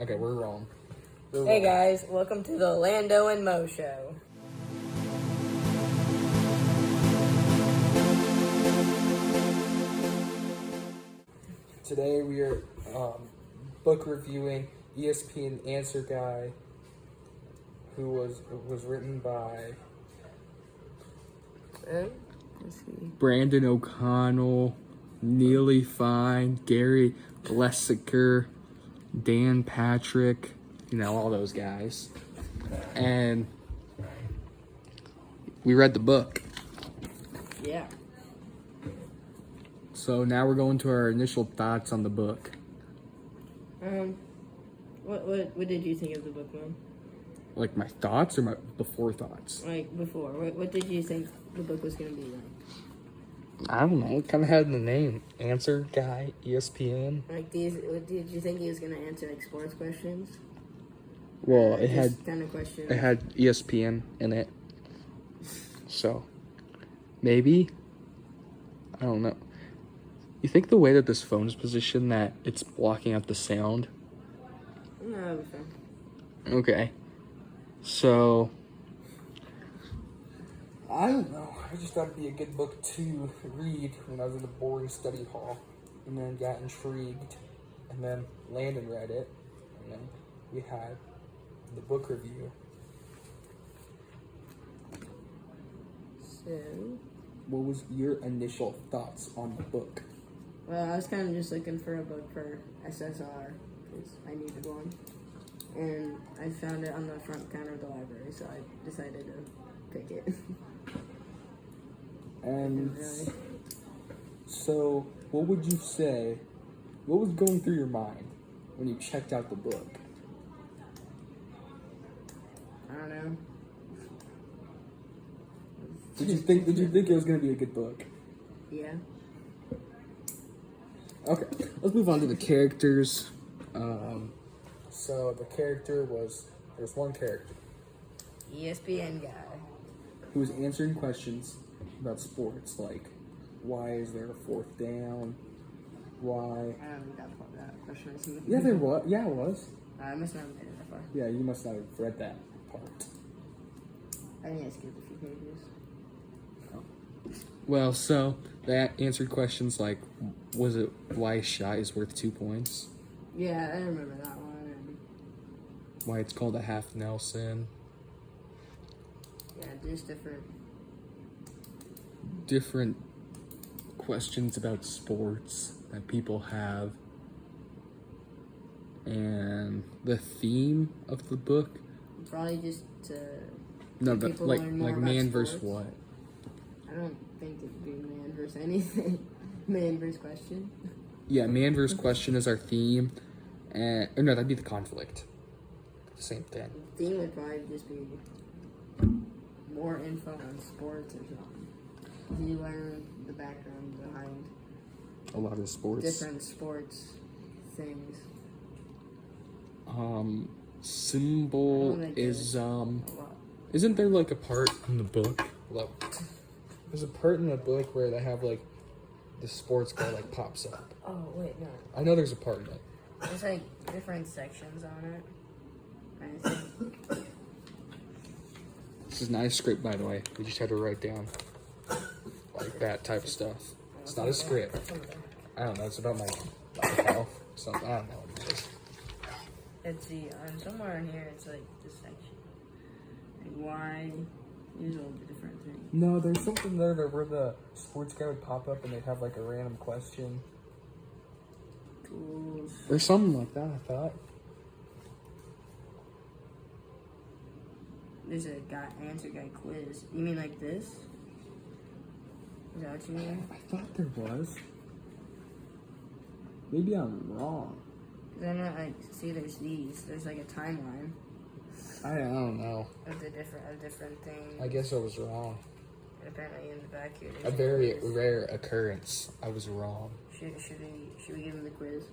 Okay, we're wrong. Hey guys, welcome to the Lando and Mo show. Today we are book reviewing ESPN Answer Guy, who was written by Brandon O'Connell, Neely Fine, Gary Lessiker, Dan Patrick, all those guys. And we read the book. Yeah. So now we're going to our initial thoughts on the book. What did you think of the book, Mom? Like my thoughts or my before thoughts? Like before, what did you think the book was gonna be like? I don't know. It kind of had the name Answer Guy, ESPN. Like did you think he was gonna answer like sports questions? Well, it had kind of questions. It had ESPN in it, so maybe I don't know. You think the way that this phone is positioned that it's blocking out the sound? No, it'll be fine. Okay, so I don't know. I just thought it'd be a good book to read when I was in the boring study hall, and then got intrigued, and then Landon read it, and then we had the book review. So, what was your initial thoughts on the book? Well, I was kind of just looking for a book for SSR because I needed one, and I found it on the front counter of the library, so I decided to pick it. And so, what would you say? What was going through your mind when you checked out the book? I don't know. Did you think it was going to be a good book? Yeah. Okay, let's move on to the characters. So there's one character ESPN guy. who was answering questions about sports, like why is there a fourth down? Why? I don't think that question. Yeah, there was. Yeah, it was. I must not have made it that far. Yeah, you must not have read that part. I think I skipped a few pages. Well, so that answered questions like, was it why a shot is worth 2 points? Yeah, I remember that one. Why it's called a half Nelson? Yeah, just Different questions about sports that people have. And the theme of the book? Probably just to No, but like man sports. versus what? I don't think it'd be man versus anything. Man versus question. Yeah, man versus question is our theme. And or no, that'd be the conflict. The same thing. The theme would probably just be more info on sports or something. You learn the background behind A lot of sports. different sports things. Symbol Oh, is a lot. isn't there like a part in the book? Well, there's a part in the book where they have like the sports guy like pops up. Oh wait, no. I know there's a part in it. There's like different sections on it. I think. This is not a script, by the way. We just had to write down like that type of stuff. It's not a script. I don't know. It's about my health. So I don't know what it is. Let's see. Somewhere in here, it's like this section. Like why? These all the different things. No, there's something there where the sports guy would pop up and they'd have like a random question. Tools. There's something like that, I thought. There's a answer guy quiz. You mean like this? Is that what you mean? I thought there was. Maybe I'm wrong. Then see, there's these. There's like a timeline I don't know. of different things. I guess I was wrong. And apparently in the back here. A there's very quiz. rare occurrence. I was wrong. Should we give him the quiz?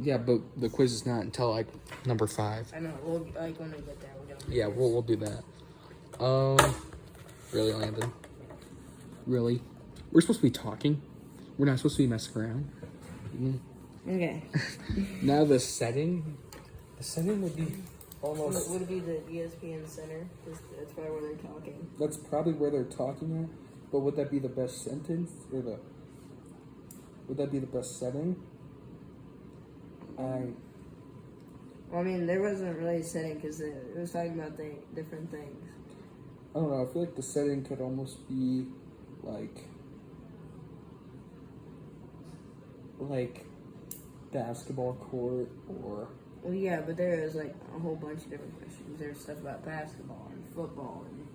Yeah, but the quiz is not until like number 5. I know. We'll like when we get there. We'll do Yeah, we'll do that. Really, Landon? Really? We're supposed to be talking. We're not supposed to be messing around. Okay. Now the setting. The setting would be almost. Would it be the ESPN Center? That's probably where they're talking. That's probably where they're talking at. But would that be the best sentence or the? Would that be the best setting? Well, I mean, there wasn't really a setting because it was talking about different things. I don't know. I feel like the setting could almost be like basketball court or. Well, yeah, but there was like a whole bunch of different questions. There's stuff about basketball and football and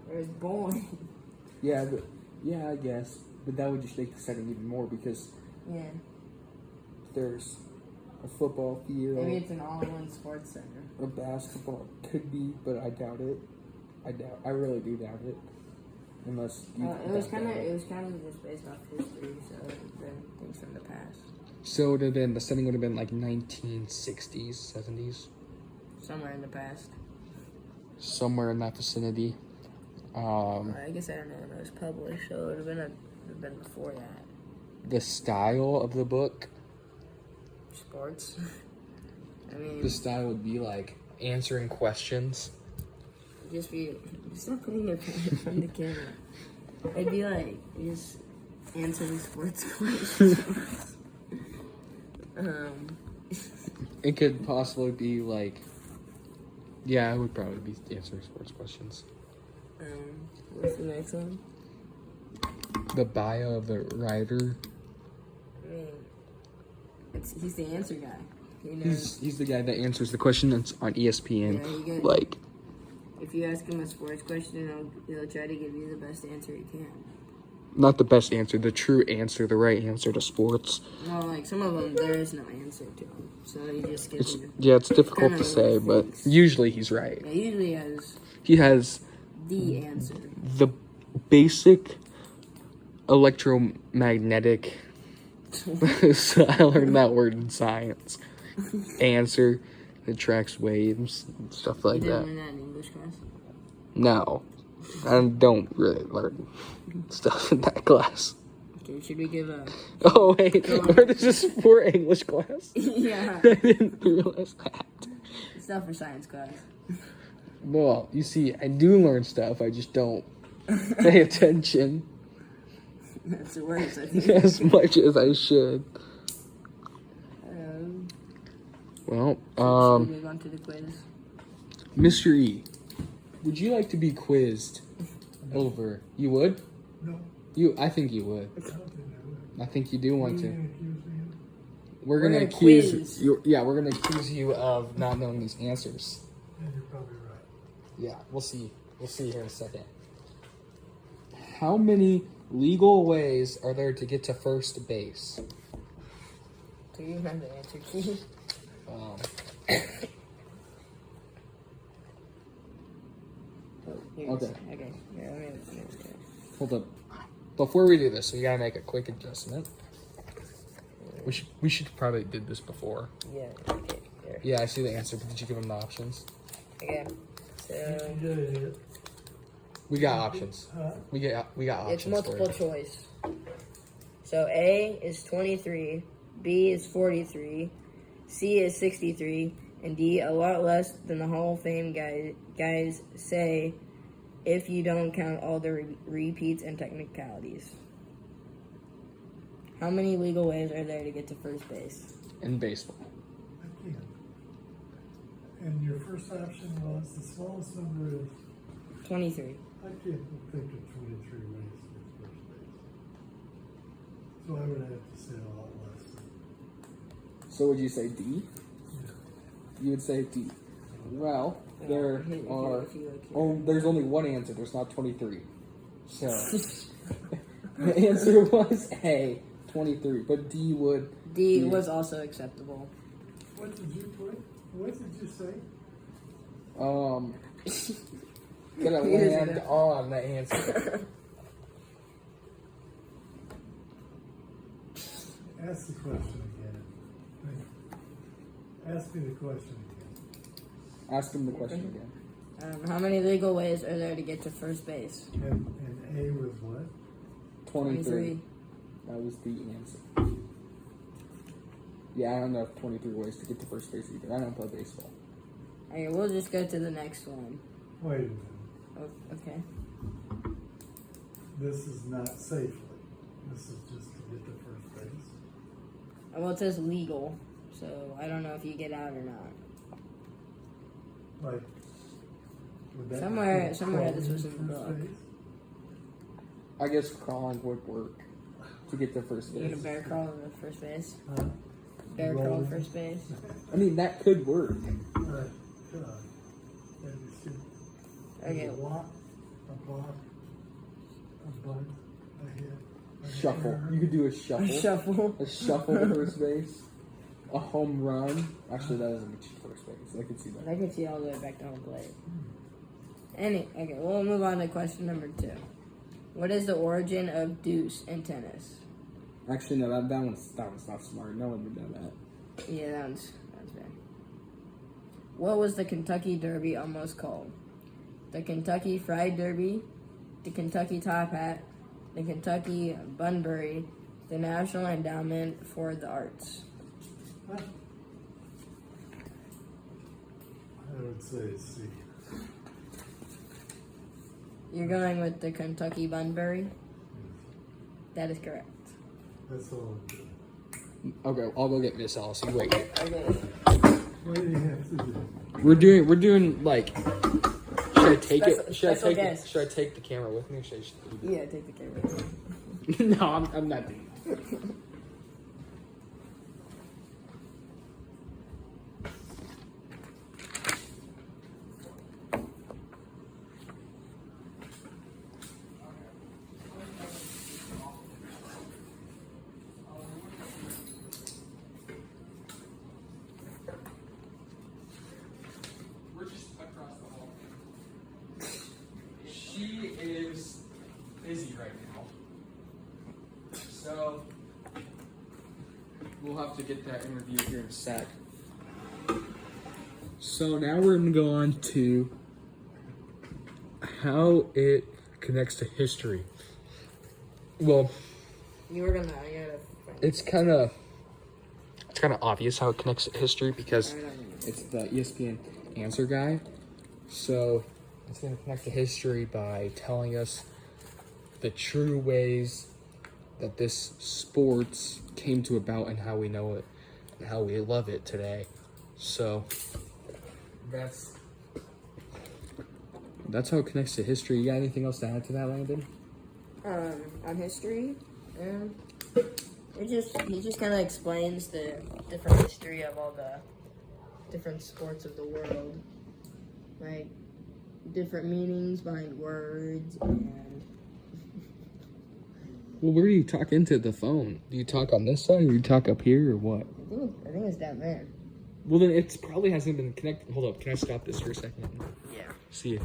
there's bowling. Yeah, I guess, but that would just make the setting even more because Yeah. there's a football field. Maybe it's an all-in-one sports center. A basketball could be, but I doubt it. I really do doubt it. Unless you It was kind of just based off history, so then things from the past. So it would have been the setting would have been like 1960s, 70s, Somewhere in the past. somewhere in that vicinity. I guess I don't know when it was published, so it would have been before that. The style of the book. Sports. I mean, The style would be like answering questions. just not putting it on the camera. It'd be like just answering sports questions. It could possibly be like. Yeah, it would probably be answering sports questions. What's the next one? The bio of the writer. I mean, he's the answer guy. He knows. He's the guy that answers the question that's on ESPN. Yeah, you Like, if you ask him a sports question, he'll try to give you the best answer he can. not the best answer, the true answer, the right answer to sports. Well, like some of them, there is no answer to them, so he just gives you. Yeah, it's difficult Kinda to say, what he but thinks. usually he's right. Yeah, usually has He has the answer. the basic electromagnetic. So I learned that word in science. Answer that tracks waves and stuff like You didn't that. learn that in English class? No, I don't really learn stuff in that class. Okay, should we give a... Oh wait, this is for English class. yeah, I didn't realize that. stuff for science class. Well, you see, I do learn stuff. I just don't pay attention That's the worst, I think. as much as I should. Should Well, we move on to the quiz? Mr. E, would you like to be quizzed over? You would? No, I think you would. I don't think I would. I think you do want What are to. you gonna accuse me of? We're We're gonna gonna accuse quiz. you. Yeah, we're gonna accuse you of not knowing these answers. And you're probably right. Yeah, we'll see. We'll see here in a second. How many legal ways are there to get to first base? Do you have the answer key? Okay. Okay. Yeah, let me Hold up. Before we do this, we gotta make a quick adjustment. We should probably did this before. Yeah, okay. There. Yeah, I see the answer, but did you give them the options? Okay. So, Yeah, yeah. We got options. Huh? We got options. it's multiple for you. choice. So A is 23, B is 43, C is 63, and D a lot less than the Hall of Fame guys say if you don't count all the repeats and technicalities. How many legal ways are there to get to first base? In baseball. I can't. And your first option was the smallest number is, 23. I can't think of 23 ways to get first base. So I would have to say a lot less. So would you say D? Yeah. You would say D. Well, there If you are. like here. Oh, there's only one answer. There's not 23. So the answer was A, 23. But D would. D be- was also acceptable. What did you put? What did you say? Gonna He doesn't land know. on the answer. Ask the question again. Ask me the question again. Ask him the question again. How many legal ways are there to get to first base? And A was what? 23. That was the answer. Yeah, I don't know if 23 ways to get to first base either. I don't play baseball. Okay, we'll just go to the next one. Wait a minute. Oh, okay. This is not safely. This is just to get to first base. Well, it says legal, so I don't know if you get out or not. Like, would that Somewhere be this was in the first book. base? I guess crawling would work to get to first You gonna base. bear crawl to first base? Huh? Bear crawl Rolling. to first base? I mean, that could work. Right. God. That'd be stupid. Okay. A walk, a block, a bunt, a hit. a Shuffle. error. You could do a shuffle. Shuffle. A shuffle to first base. A home run. Actually, that doesn't get you to first base. I could see that. I can see all the way back to home plate. Okay, we'll move on to question number 2. What is the origin of deuce in tennis? Actually, no, that one's not smart. No one would know that. Yeah, that's bad. What was the Kentucky Derby almost called? The Kentucky Fried Derby, the Kentucky Top Hat, the Kentucky Bunbury, the National Endowment for the Arts. I would say C. You're going with the Kentucky Bunbury? That is correct. That's all I'm doing. Okay, I'll go get Miss Alice. You wait. Okay. What do you have to do? We're doing like. Should I take it? Special guest. Should I take the camera with me? Or should I just leave Yeah, take the camera. it? No, I'm not doing that. We're just across the hall. She is busy right now. So we'll have to get that interview here in a sec. So now we're gonna go on to how it connects to history. Well, You were gonna. it's kind of obvious how it connects to history because I don't know. it's the ESPN answer guy. So it's going to connect to history by telling us the true ways that this sports came to about and how we know it and how we love it today. So that's how it connects to history. You got anything else to add to that, Landon? On history, he just kind of explains the different history of all the different sports of the world, like different meanings behind words and. Well, where do you talk into the phone? Do you talk on this side or you talk up here or what? I think it's down there. Well, then it probably hasn't been connected. Hold up, can I stop this for a second? Yeah. See it.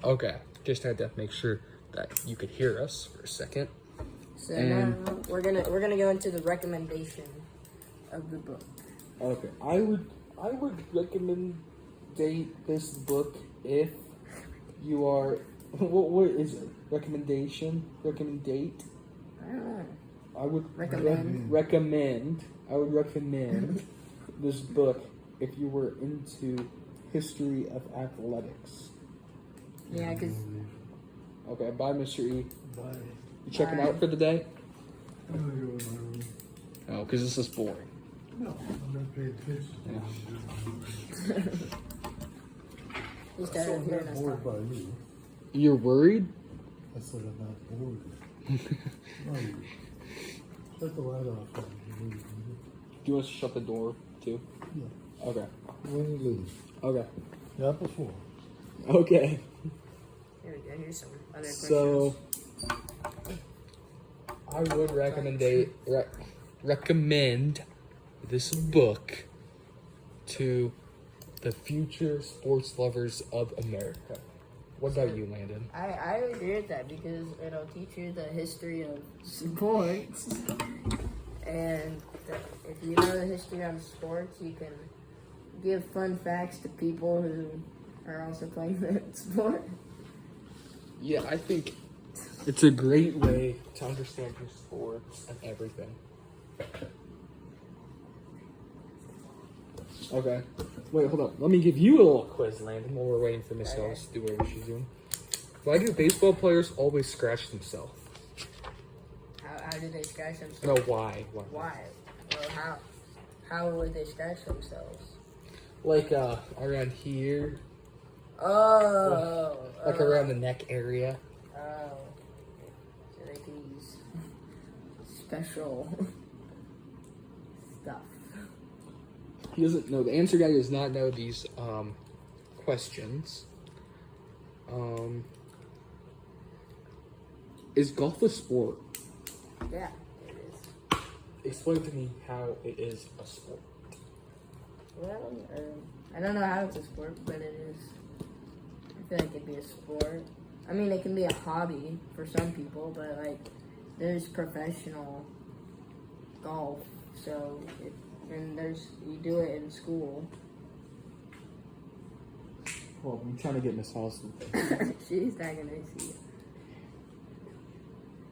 Okay, just had to make sure that you could hear us for a second. So And- now we're gonna go into the recommendation of the book. Okay, I would recommend this book if you are what is it? Recommendation? Recommendate? I don't know. I would Recommend. I would recommend this book if you were into history of athletics. Yeah, because Okay, bye, Mr. E. Bye. You checking Bye. out for the day? I'm gonna go in my room. Oh, because this is boring. No, I'm not paying attention. he I started said I'm hearing not us bored talk. by you. You're worried? I said I'm not bored. No, you. Shut the light off. When you leave. Do you want us to shut the door too? Yeah. Okay. When you leave. Okay. Not before. Okay. Here we go. Here's some other questions. So, I would recommend this book to the future sports lovers of America. What about you, Landon? I would agree with that because it'll teach you the history of sports, and if you know the history of sports, you can give fun facts to people who are also playing that sport. Yeah, I think it's a great way to understand your sports and everything. Okay. Wait, hold up. Let me give you a little quiz, Landon, while we're waiting for Miss Okay. Ellis to do whatever she's doing. Why do baseball players always scratch themselves? How do they scratch themselves? No, why? Why? Well, how would they scratch themselves? Like, around here. Oh. Like around the neck area. Oh. So they can use special stuff. He doesn't know. The answer guy does not know these, questions. Is golf a sport? Yeah, it is. Explain to me how it is a sport. Well, I don't know how it's a sport, but it is. I feel like it'd be a sport. I mean, it can be a hobby for some people, but like, there's professional golf, and you do it in school. Well, I'm trying to get Miss Ellis. She's not gonna see it.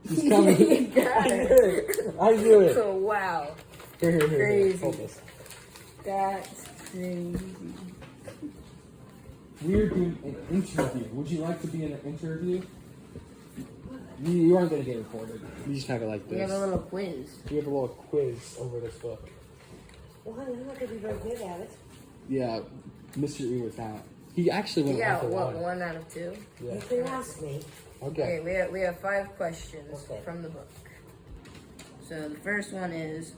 He's coming. You got it. I knew it. Oh, wow. Here. Crazy. Hold this. That's crazy. We're doing an interview. Would you like to be in an interview? You aren't going to get recorded. We just have it like this. We have a little quiz. We have a little quiz over this book. Well, honey, I'm not going to be very good at it. Yeah, Mr. E was that. He actually went Yeah, after what, one. 1 out of 2? Yeah. You can ask me. Okay. Okay, we have 5 questions Okay. from the book. So the first one is,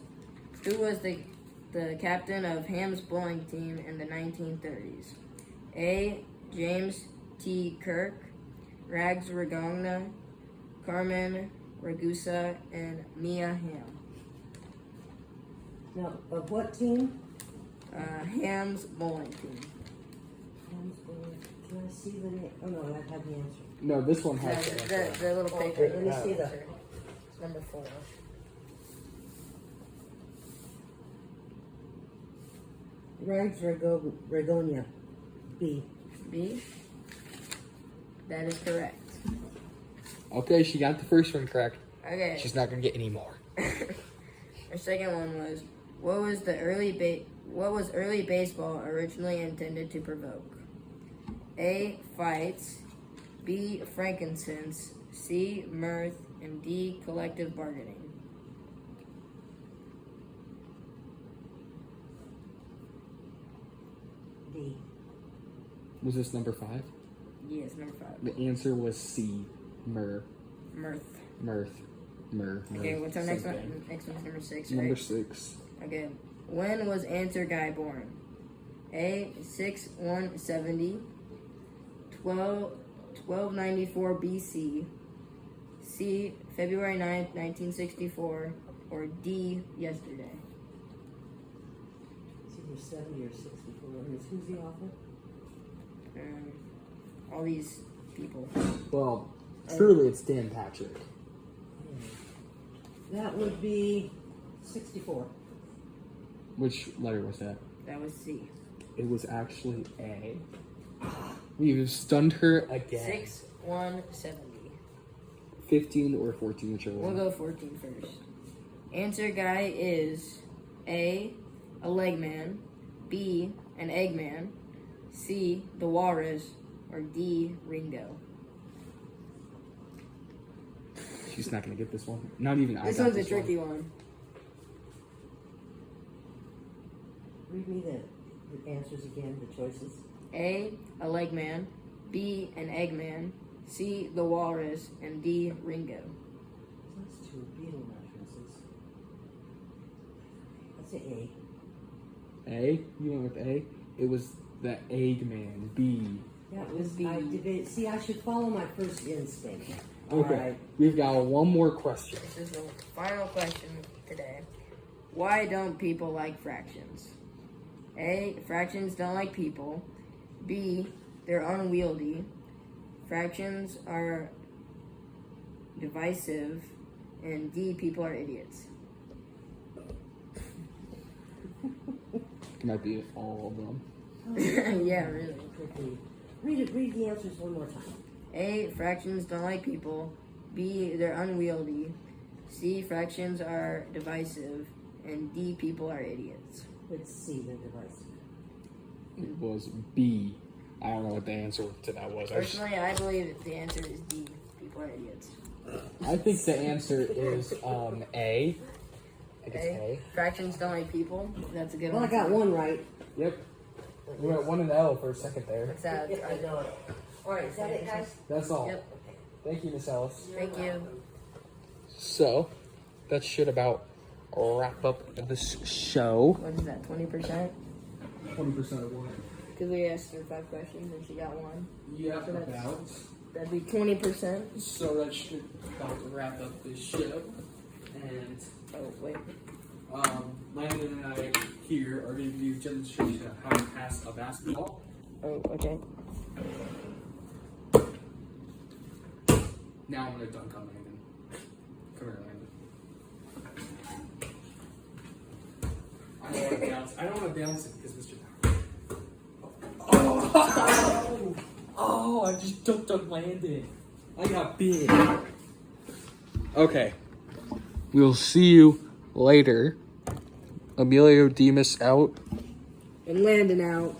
who was the captain of Ham's bowling team in the 1930s? A. James T. Kirk, Rags Regogna, Carmen Ragusa, and Mia Ham. Now, of what team? Ham's bowling team. Can I see the name? Oh, no, I have the answer. No, this one The, has the answer. the little paper. Let me see the... It's number 4. Rags Regonia. B. B. That is correct. Okay, she got the first one correct. Okay. She's not going to get any more. Our second one was, what was early baseball originally intended to provoke? A. Fights. B. Frankincense. C. Mirth. And D. Collective bargaining. D. Was this number 5? Yes, number 5. The answer was C. Mirth. Mirth. Okay, what's our next Same one? thing. Next one's number 6, Number right? 6. Okay. When was Answer Guy born? A. 6170. 1294 BC. C. February 9th, 1964. Or D. Yesterday. It's either 70 or 64. Who's the author? All these people. Well, truly, it's Dan Patrick. That would be 64. Which letter was that? That was C. It was actually A. We've stunned her again. 6170. 15 or 14, whichever We'll one. go 14 first. Answer guy is A. A leg man. B. An eggman. C. The walrus. Or D. Ringo. She's not going to get this one. Not even I This got one's a this tricky one. Read me the answers again, the choices. A. A leg man. B. An eggman. C. The walrus. And D. Ringo. That's 2 beetle mattresses. I'd say A. A? You went with A? It was the Eggman. B. Yeah, it was B. I debate. See, I should follow my first instinct. Okay. Alright. We've got one more question. This is the final question today. Why don't people like fractions? A. Fractions don't like people. B. They're unwieldy. Fractions are divisive. And D. People are idiots. It might be all of them. Yeah, really. Quickly. Read the answers one more time. A. Fractions don't like people. B. They're unwieldy. C. Fractions are divisive. And D. People are idiots. Let's see the device. It was B. I don't know what the answer to that was. Personally, I believe the answer is D. People are idiots. I think the answer is A. I think it's A. Fractions don't like people. That's a good Well, one. I got one right. Yep. We went 1 and L for a second there. What's that? Yeah, I know it. All right, is that it, guys? That's all. Yep. Thank you, Miss Ellis. Thank you. So, that should about wrap up this show. What is that? 20%? 20% of what? Because we asked her 5 questions and she got 1. Yeah, So that's- about. That'd be 20%. So that should about wrap up this show. And Oh wait. Landon and I here are going to do a demonstration of how to pass a basketball. Oh, okay. Now I'm going to dunk on Landon. Come here, Landon. I don't want to bounce it because Mr. Oh, I just dunked on Landon. I got big. Okay. We'll see you later. Emilio Demas out. And Landon out.